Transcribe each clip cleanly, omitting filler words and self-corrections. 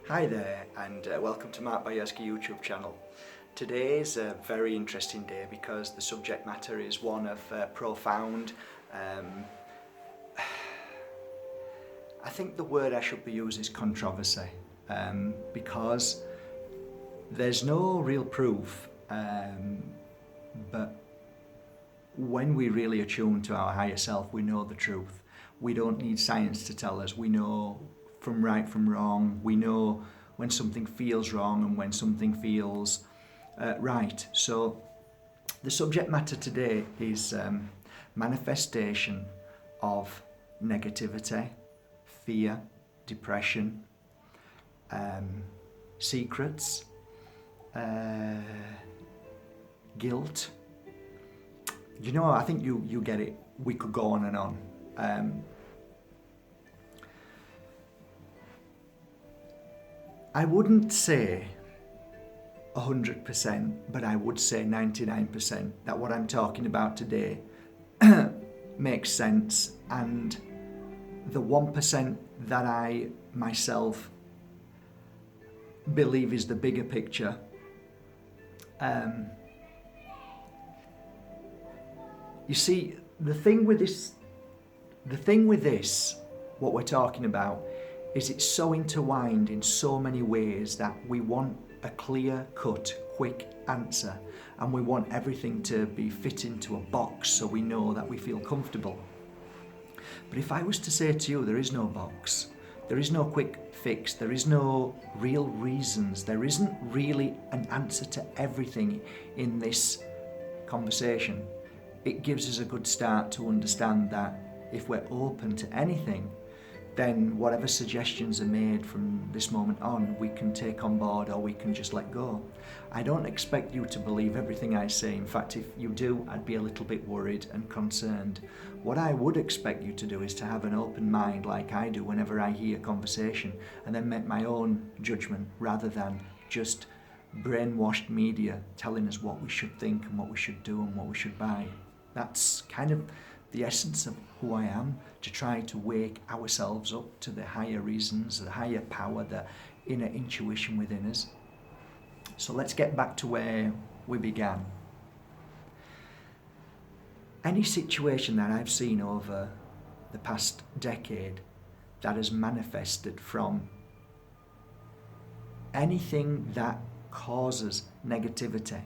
Hi there, and welcome to Mark Bajerski YouTube channel. Today is a very interesting day because the subject matter is one of profound, I think the word I should be using is controversy, because there's no real proof, but when we really attune to our higher self, we know the truth. We don't need science to tell us. We know from right from wrong. We know when something feels wrong and when something feels right. So the subject matter today is manifestation of negativity, fear, depression, secrets, guilt. You know, I think you get it. We could go on and on. I wouldn't say 100%, but I would say 99% that what I'm talking about today makes sense, and the 1% that I myself believe is the bigger picture, you see, the thing with this, what we're talking about, is it's so intertwined in so many ways that we want a clear-cut, quick answer, and we want everything to be fit into a box so we know that we feel comfortable. But if I was to say to you, there is no box, there is no quick fix, there is no real reasons, there isn't really an answer to everything in this conversation, it gives us a good start to understand that if we're open to anything, then whatever suggestions are made from this moment on, we can take on board or we can just let go. I don't expect you to believe everything I say. In fact, if you do, I'd be a little bit worried and concerned. What I would expect you to do is to have an open mind like I do whenever I hear conversation, and then make my own judgment rather than just brainwashed media telling us what we should think and what we should do and what we should buy. That's kind of the essence of who I am, to try to wake ourselves up to the higher reasons, the higher power, the inner intuition within us. So let's get back to where we began. Any situation that I've seen over the past decade that has manifested from anything that causes negativity,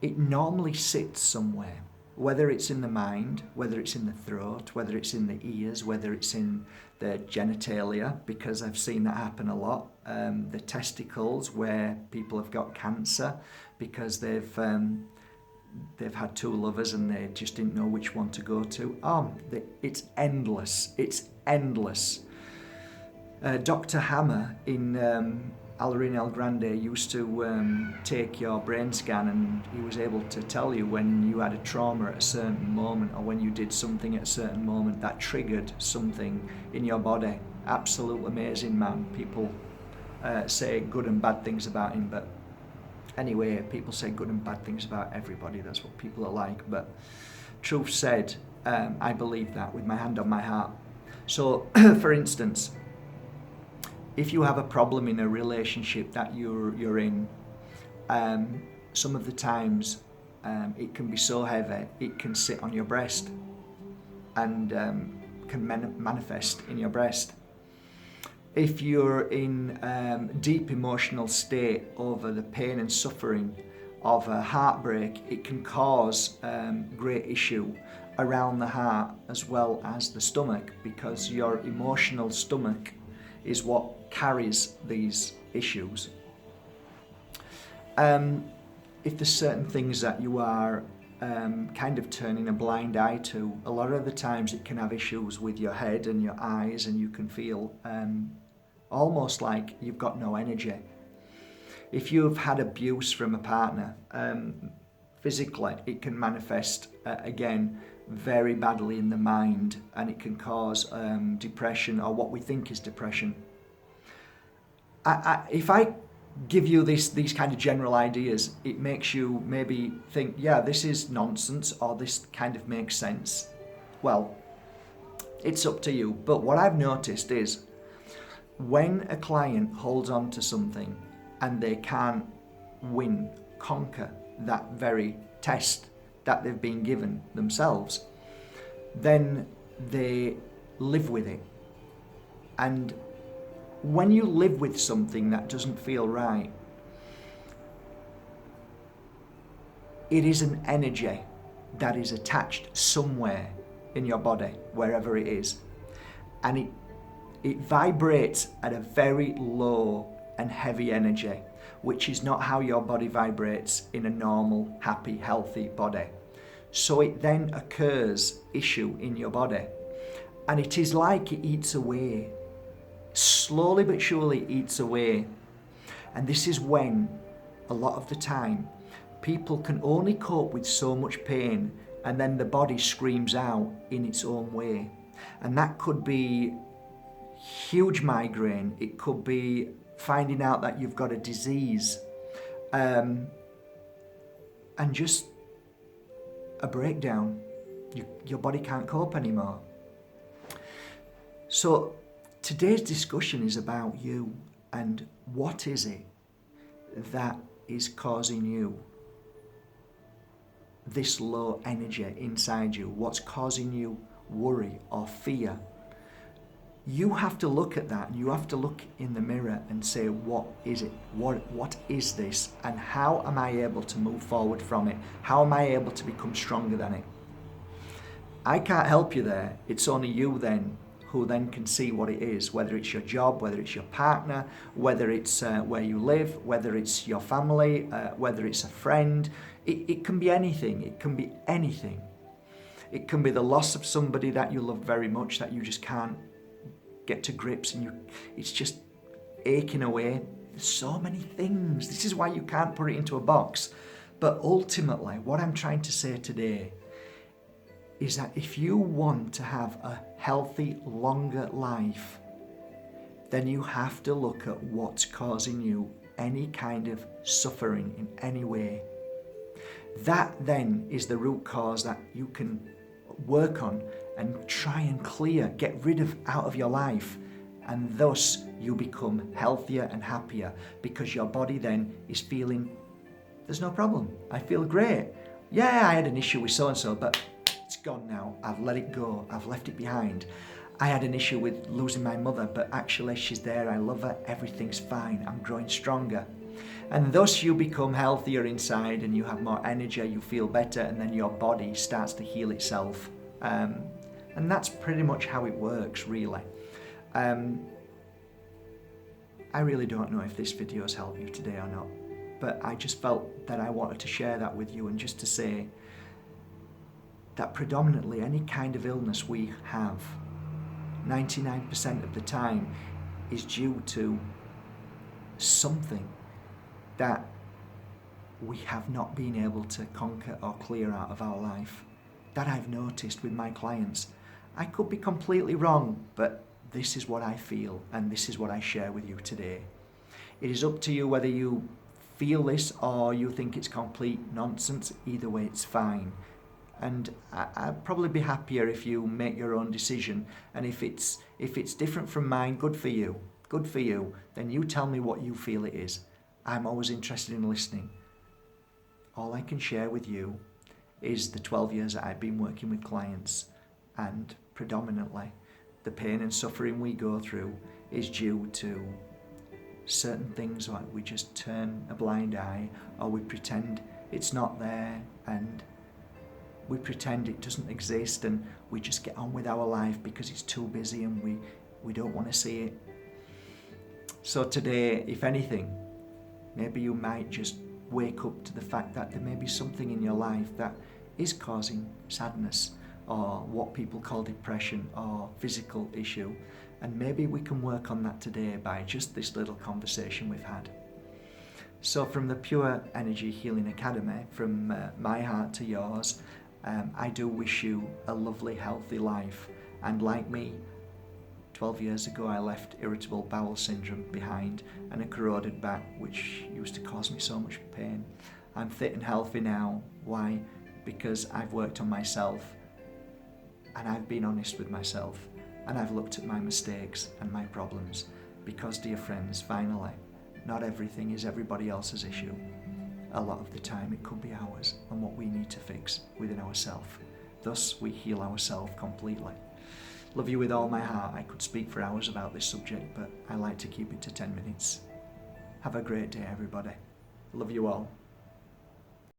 it normally sits somewhere. Whether it's in the mind, whether it's in the throat, whether it's in the ears, whether it's in the genitalia, because I've seen that happen a lot. The testicles, where people have got cancer because they've had two lovers and they just didn't know which one to go to. It's endless. It's endless. Dr. Hammer in Alarin El Grande used to take your brain scan, and he was able to tell you when you had a trauma at a certain moment or when you did something at a certain moment that triggered something in your body. Absolute amazing man. People say good and bad things about him, but anyway, people say good and bad things about everybody. That's what people are like. But truth said, I believe that with my hand on my heart. So, for instance, if you have a problem in a relationship that you're in, some of the times it can be so heavy, it can sit on your breast and can manifest in your breast. If you're in deep emotional state over the pain and suffering of a heartbreak, it can cause great issue around the heart as well as the stomach, because your emotional stomach is what carries these issues. If there's certain things that you are kind of turning a blind eye to, a lot of the times it can have issues with your head and your eyes, and you can feel almost like you've got no energy. If you've had abuse from a partner, physically it can manifest again very badly in the mind, and it can cause depression, or what we think is depression. If I give you these kind of general ideas, it makes you maybe think, yeah, this is nonsense, or this kind of makes sense. Well, it's up to you. But what I've noticed is When a client holds on to something and they can't conquer that very test that they've been given themselves, then they live with it. And when you live with something that doesn't feel right, it is an energy that is attached somewhere in your body, wherever it is. And it vibrates at a very low and heavy energy, which is not how your body vibrates in a normal, happy, healthy body. So it then occurs issue in your body. And it is like it eats away. Slowly but surely it eats away. And this is when, a lot of the time, people can only cope with so much pain, and then the body screams out in its own way. And that could be huge migraine. It could be finding out that you've got a disease, and just a breakdown. Your body can't cope anymore. So today's discussion is about you, and what is it that is causing you this low energy inside you? What's causing you worry or fear? You have to look at that, and you have to look in the mirror and say, what is it? What is this? And how am I able to move forward from it? How am I able to become stronger than it? I can't help you there. It's only you then who then can see what it is, whether it's your job, whether it's your partner, whether it's where you live, whether it's your family, whether it's a friend. It can be anything. It can be anything. It can be the loss of somebody that you love very much that you just can't get to grips, and it's just aching away. There's so many things. This is why you can't put it into a box. But ultimately, what I'm trying to say today is that if you want to have a healthy, longer life, then you have to look at what's causing you any kind of suffering in any way. That then is the root cause that you can work on and try and clear, get rid of out of your life. And thus you become healthier and happier, because your body then is feeling, there's no problem. I feel great. Yeah, I had an issue with so-and-so, but it's gone now. I've let it go. I've left it behind. I had an issue with losing my mother, but actually she's there. I love her. Everything's fine. I'm growing stronger. And thus you become healthier inside, and you have more energy, you feel better, and then your body starts to heal itself. And that's pretty much how it works, really. I really don't know if this video has helped you today or not, but I just felt that I wanted to share that with you, and just to say that predominantly any kind of illness we have, 99% of the time, is due to something that we have not been able to conquer or clear out of our life. That I've noticed with my clients. I could be completely wrong, but this is what I feel, and this is what I share with you today. It is up to you whether you feel this or you think it's complete nonsense. Either way, it's fine. And I'd probably be happier if you make your own decision. And if it's different from mine, good for you. Good for you. Then you tell me what you feel it is. I'm always interested in listening. All I can share with you is the 12 years that I've been working with clients, and predominantly the pain and suffering we go through is due to certain things, like we just turn a blind eye, or we pretend it's not there, and we pretend it doesn't exist, and we just get on with our life because it's too busy and we don't want to see it. So today, if anything, maybe you might just wake up to the fact that there may be something in your life that is causing sadness, or what people call depression, or physical issue, and maybe we can work on that today by just this little conversation we've had. So from the Pure Energy Healing Academy, from my heart to yours, I do wish you a lovely, healthy life. And like me, 12 years ago I left irritable bowel syndrome behind and a corroded back, which used to cause me so much pain. I'm fit and healthy now. Why? Because I've worked on myself, and I've been honest with myself, and I've looked at my mistakes and my problems, Because, dear friends, finally, not everything is everybody else's issue. A lot of the time it could be ours and what we need to fix within ourselves. Thus, we heal ourselves completely. Love you with all my heart. I could speak for hours about this subject, but I like to keep it to 10 minutes. Have a great day, everybody. Love you all.